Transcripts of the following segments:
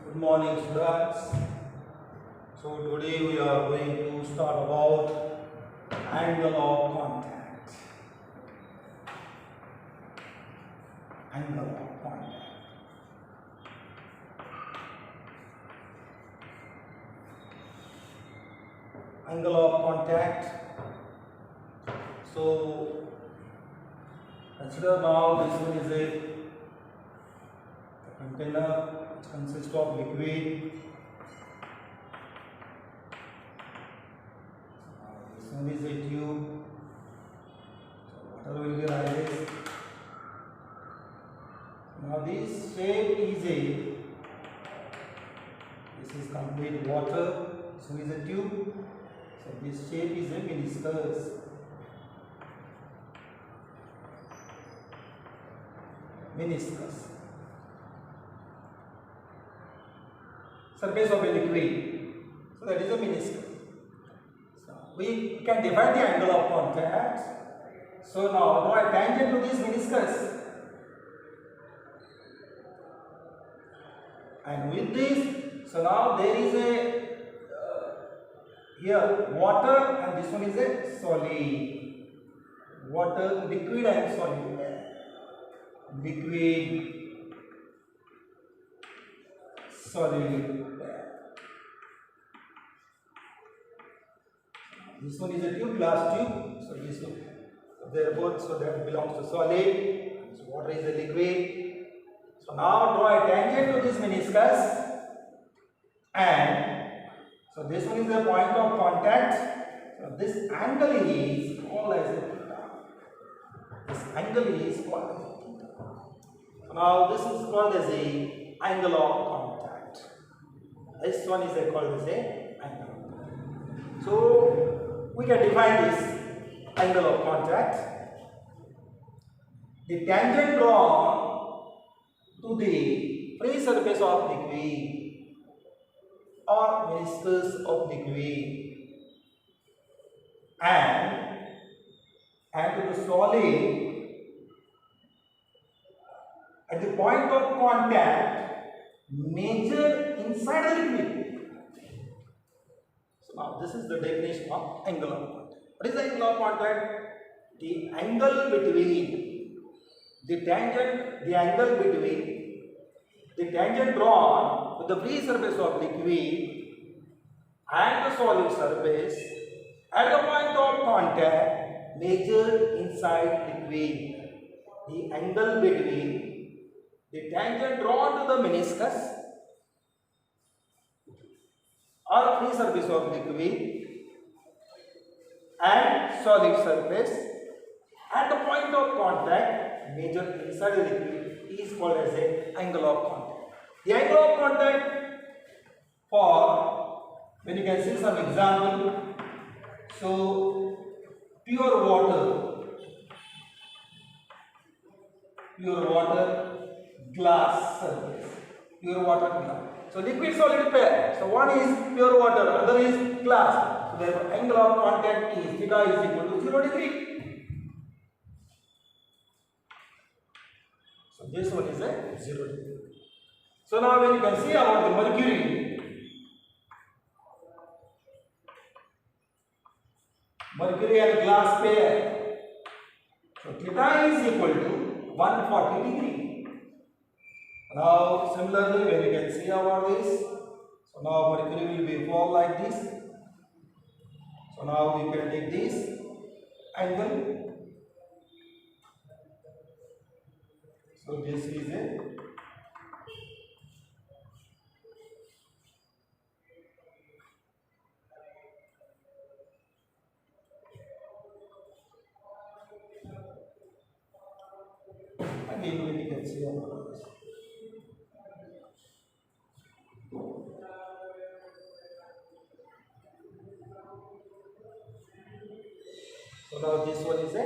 Good morning, students. So today we are going to start about angle of contact. Angle of contact. Angle of contact. So consider now this one is a container which consists of liquid. This one is a tube. So water will be rises. Now this shape is this is complete water. So is a tube. So this shape is a meniscus. Meniscus. Surface of a liquid. So that is a meniscus. So we can define the angle of contact. So now draw a tangent to this meniscus. And with this, so now there is a here water and this one is a solid. Water, liquid and solid. Liquid, solid. This one is a tube, glass tube. So this one, therefore, so that belongs to solid. So water is a liquid. So now draw a tangent to this meniscus, and so this one is the point of contact. So this angle is called as a theta. This angle is called as a theta. So now this is called as a angle of contact. This one is called as a angle. So we can define this angle of contact. The tangent drawn to the free surface of liquid or meniscus of liquid and to the solid at the point of contact measured inside the liquid. So now this is the definition of angle of contact. What is the angle of contact? The angle between the angle between the tangent drawn with the free surface of liquid and the solid surface at the point of contact measured inside liquid. The angle between the tangent drawn to the meniscus or free surface of liquid and solid surface at the point of contact measured inside the liquid is called as a angle of contact. The angle of contact for, when you can see some example, so pure water, glass surface, pure water, glass. So liquid solid pair. So one is pure water, other is glass. So therefore angle of contact is theta is equal to 0 degree. So this one is a 0 degree. So now when you can see about the mercury and glass pair. So theta is equal to 140 degree. Now similarly when you can see about this, so now mercury will be fall like this. So now we can take this angle. So this is a again when you can see about this. So now this one is a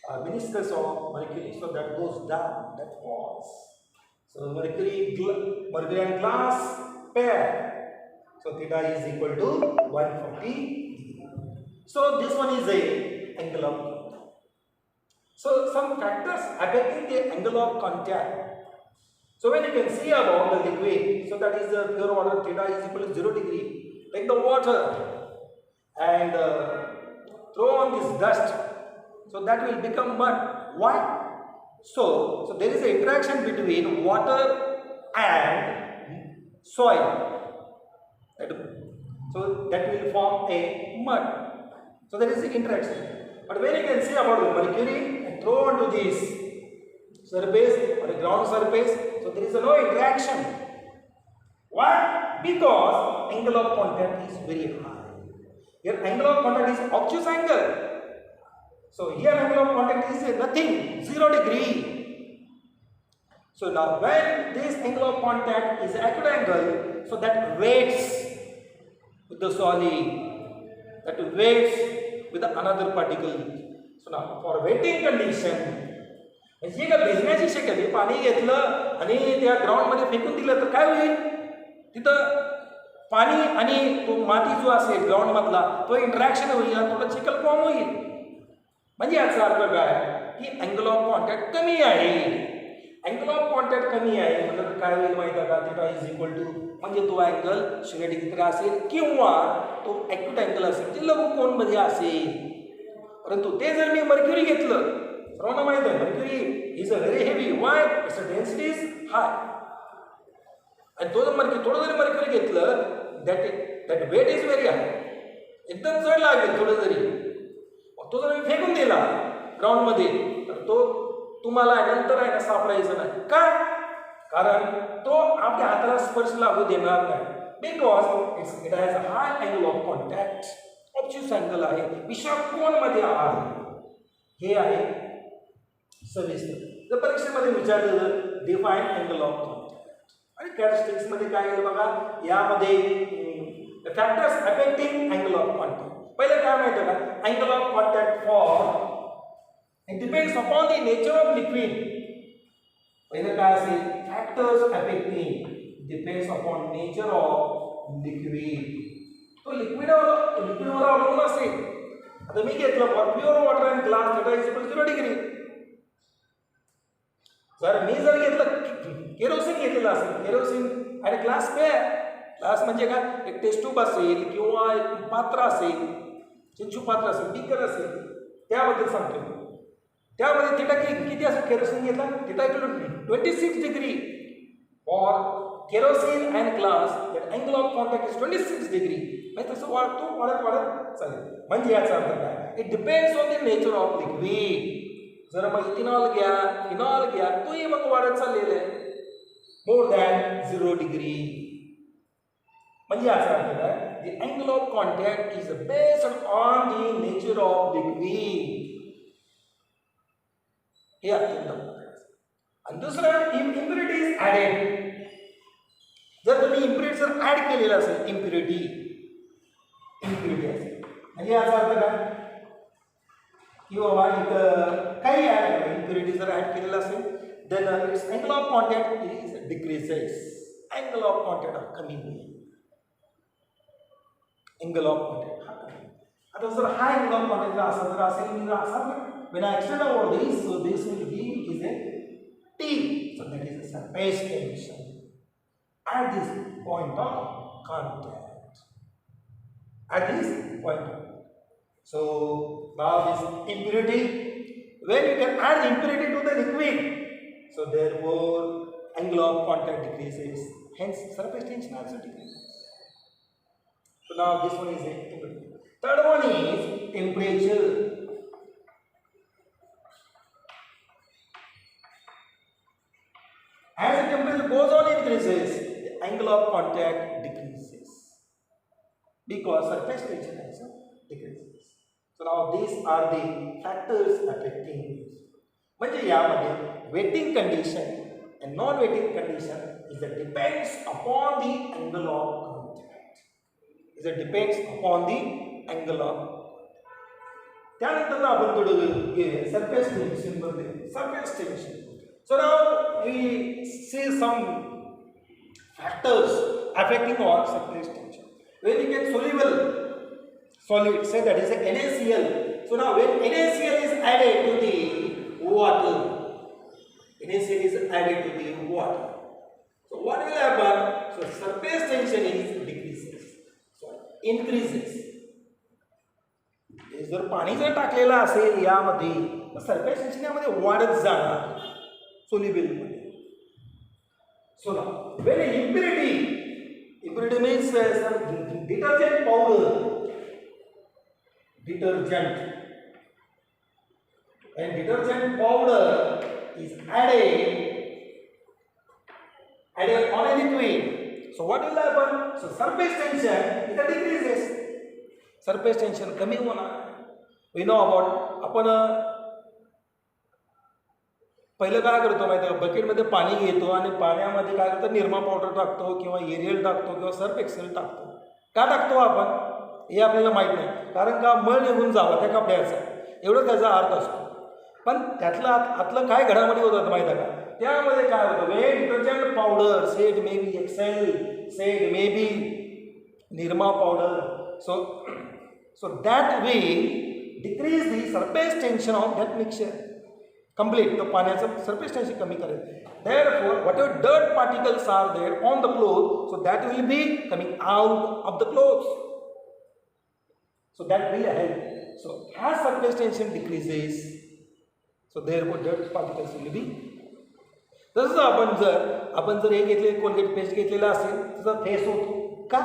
meniscus of mercury, so that goes down, that falls. So mercury and glass pair. So theta is equal to 140 degree. So this one is a angle of contact. So some factors affecting the angle of contact So when you can see about the liquid, so that is the pure water, theta is equal to 0 degree. Take the water and throw on this dust, so that will become mud. Why? So there is an interaction between water and soil. So that will form a mud. So there is an interaction. But when you can see about the mercury and throw onto this surface or a ground surface, so there is no interaction. Why? Because angle of contact is very high. Here angle of contact is obtuse angle. So here angle of contact is nothing, 0 degree. So now when this angle of contact is acute angle, so that weights with the solid, that weights with another particle. So now for wetting condition, म्हणजे का भिजण्याची शक्यता, पाणी घेतलं आणि त्या ground मध्ये फेकून दिलं तर काय होईल, तिथं पाणी आणि तो माती जो असेल ग्राउंड मधला तो इंटरॅक्शन होईल आणि थोडं चिखल फॉर्म होईल. म्हणजे याचा अर्थ काय की अँगल ऑफ कॉन्टॅक्ट कमी आहे. अँगल ऑफ कॉन्टॅक्ट कमी आहे म्हणजे काय होईल माहिती आहे का, थीटा इज इक्वल टू म्हणजे तो अँगल 0 डिग्री असेल किंवा तो ॲक्यूट अँगल असेल म्हणजे लघु कोन मध्ये असेल. परंतु ते जर मी मर्क्युरी घेतलं, सर्वांना माहित आहे mercury is a very heavy. Why? It's density is high. आणि तो जर थोडं जरी मर्क्युरी घेतलं that weight is very high, एकदम जड लागेल थोडं जरी, तो जर मी फेकून दिला ग्राउंड मध्ये तर तो तुम्हाला नंतर आहे ना सापडायचं नाही. का? कारण तो आपल्या हाताला स्पर्श लागू देणार नाही. Because it has a high angle of contact, obtuse angle आहे, विषम कोन मध्ये आहे. हे आहे सविस्तर. जर परीक्षेमध्ये विचारलं डिफाईन अँगल ऑफ कॉन्टॅक्ट आणि कॅरेक्टरिस्टिक्स मध्ये काय आहे बघा, यामध्ये factors affecting angle of contact. पहिले काय माहिती का, angle of contact for it depends upon the nature of liquid. पहिले काय असेल, factors affecting depends upon nature of liquid. तो लिक्विडवर अवलंबून असेल. आता मी घेतलं pure water and glass, theta is equal to 0 degree. मी जर घेतलं केरोसिन घेतलेलं असेल, केरोसिन आणि ग्लास पेअर. ग्लास म्हणजे काय, एक टेस्ट ट्यूब असेल किंवा एक पात्र असेल, चिंचू पात्र असेल, बीकर असेल, त्याबद्दल सांगतो. त्यामध्ये थीटा किती असेल, केरोसिन घेतला theta equal to 26 degree. For kerosene and glass that angle of contact is 26 degree. म्हणजे तसं वाढत चालेल. म्हणजे याचा अर्थ काय, it depends on the nature of liquid. जर मग इथेनॉल घ्या, फिनॉल घ्या, तोही मग वाढत चाललेलं आहे मोर दॅन 0 डिग्री. म्हणजे याचा अर्थ काय, the angle of contact is based on the nature of liquid. हे अत्यंत महत्त्वाचं. आणि दुसरं इम्प्युरिटीज ॲडेड. जर तुम्ही इम्प्युरिटी जर ॲड केलेलं असेल, इम्प्युरिटी असेल म्हणजे याचा अर्थ काय की बाबा एक काही ॲड इम्प्युरिटी जर ॲड केलेलं असेल then its angle of contact is decreases. Angle of contact कमी होईल. अँगल ऑफ कॉन्टॅक्ट हा कमी. आता जर हा अँगल ऑफ कॉन्टॅक्ट जर असेल असा when I extend over this, so this will be is a T, so that is a surface tension at this point of contact. At this point. So now this impurity, when you can add impurity to the liquid, so therefore angle of contact decreases, hence surface tension also decreases. So now this one is a impurity. Third one is temperature. As the temperature goes on increases, the angle of contact decreases because surface tension also decreases. So now these are the factors affecting this. म्हणजे यामध्ये wetting condition and non-wetting condition is that depends upon the angle of contact. Is that depends upon the angle of contact. त्यानंतर आपण थोडं surface tension बघूया. Surface tension. So now we see some factors affecting our surface tension. When you get soluble solid, say that is a NaCl. So now when NaCl is added to the water, NaCl is added to the water. what will happen? So surface tension is decreases, so increases. जर पाणी जर टाकलेलं असेल यामध्ये तर surface tension यामध्ये वाढत जाणार सोल्युबल मध्ये. So now when impurity means some detergent powder, and detergent powder is added on a liquid. So what will happen? So surface tension it decreases. Surface tension कमी होणार. We know about आपण पहिलं काय करतो माहिती आहे का, बकेटमध्ये पाणी घेतो आणि पाण्यामध्ये काय करतो निरमा पावडर टाकतो किंवा एरियल टाकतो किंवा सर्फ एक्सेल टाकतो. का टाकतो आपण हे आपल्याला माहीत नाही, कारण का मळ निघून जावं त्या कपड्याचा एवढं त्याचा अर्थ असतो. पण त्यातलं आतलं काय घडामोडी होतात माहीत आहे का, त्यामध्ये काय होतं वे detergent powder said may be Excel said may be Nirma powder. So that will decrease the surface tension of that mixture. Complete the पाण्याचं surface tension कमी करेल. Therefore, whatever dirt particles are there on the cloth, so that will be coming out of the clothes. So that will help. So as surface tension decreases, so therefore dirt particles will be. जसं आपण जर हे घेतले Colgate paste घेतलेला असेल त्याचा face होतो का,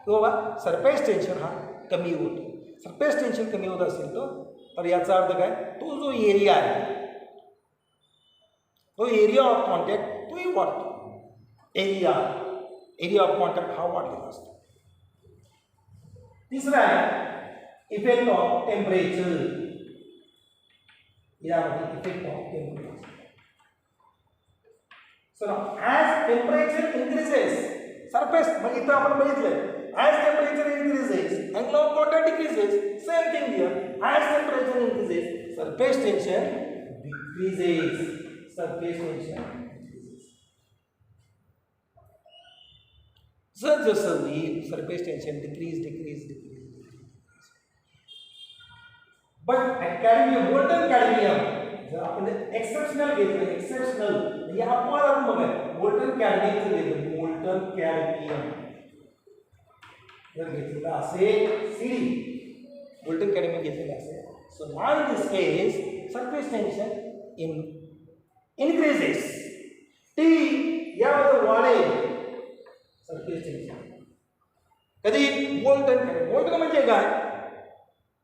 की बाबा सरफेस टेन्शन हा कमी होतो. सरफेस टेन्शन कमी होत असेल तर याचा अर्थ काय, तो जो एरिया आहे तो एरिया ऑफ कॉन्टॅक्ट तोही वाढतो. एरिया ऑफ कॉन्टॅक्ट हा वाढलेला असतो. तिसरा आहे इफेक्ट ऑफ टेम्परेचर. यामध्ये effect of temperature. So now as temperature increases, surface म्हणजे इथं आपण बघितलं as temperature increases, angle of contact decreases. Same thing here. As temperature increases, surface tension decreases. Surface tension decreases. जसं we surface tension decrease. But at cadmium, molten cadmium, जर आपण exceptional घेतलं exceptional म्हणजे अपवाद आपण बघा मोल्टन कॅडमियमचं घेतलं molten cadmium जर घेतलेलं असेल सीडी मोल्टन कॅडमियम घेतलेलं असेल. So now in this case surface tension increases. T यामध्ये वाढेल सरफेस टेन्शन. कधी मोल्टन म्हणजे काय,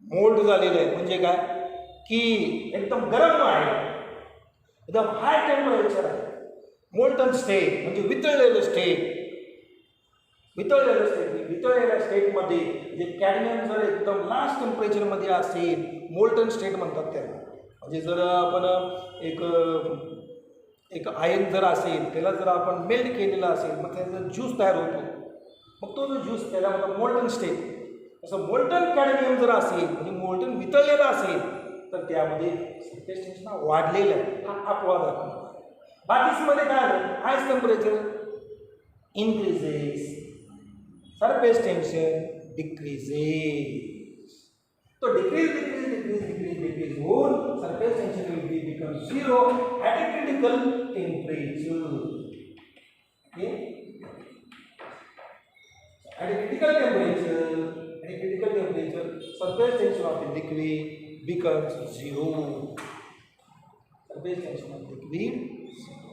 मोल्ड झालेलं आहे म्हणजे काय की एकदम गरम आहे, एकदम हाय टेम्परेचर आहे. मोल्टन स्टेट म्हणजे वितळलेलं स्टेटमध्ये जे कॅडमियम जर एकदम लास्ट टेम्परेचरमध्ये असेल मोल्टन स्टेट म्हणतात त्याला. म्हणजे जर आपण एक आयन जर असेल त्याला जर आपण मेल्ट केलेला असेल मग त्याचा ज्यूस तयार होतो, मग तो जो ज्यूस त्याला म्हणतात मोल्टन स्टेट. असं मोल्टन कॅडमियम जर असेल म्हणजे मोल्टन वितळलेलं असेल तर त्यामध्ये सरफेस टेन्शन वाढलेलं आहे हा अपवाद आहे. बाकीमध्ये काय झालं high temperature increases surface tension decreases. तो डिक्रीज होऊन surface tension will be become 0 at a critical temperature. Okay, at a critical temperature surface tension of the liquid becomes 0. Surface tension of liquid 0.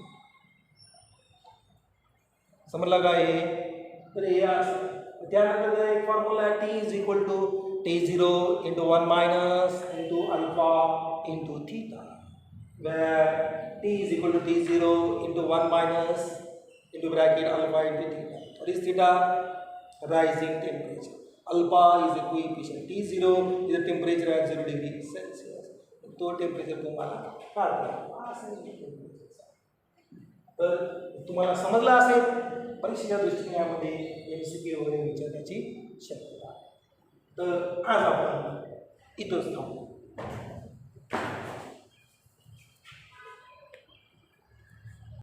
समजलं का हे? तर हे त्यानंतर एक formula आहे T is equal to T0 into 1 minus into alpha into theta, where T is equal to T0 into 1 minus into bracket alpha into theta. What is theta? Rising temperature. Alpha is a coefficient. T0 is the temperature at 0 degree Celsius. तो temperature तुम्हाला काढता. तर तुम्हाला समजलं असेल परीक्षेच्या दृष्टीने यामध्ये MCQ वगैरे विचारण्याची शक्यता आहे. तर आज आपण इथंच थांबू.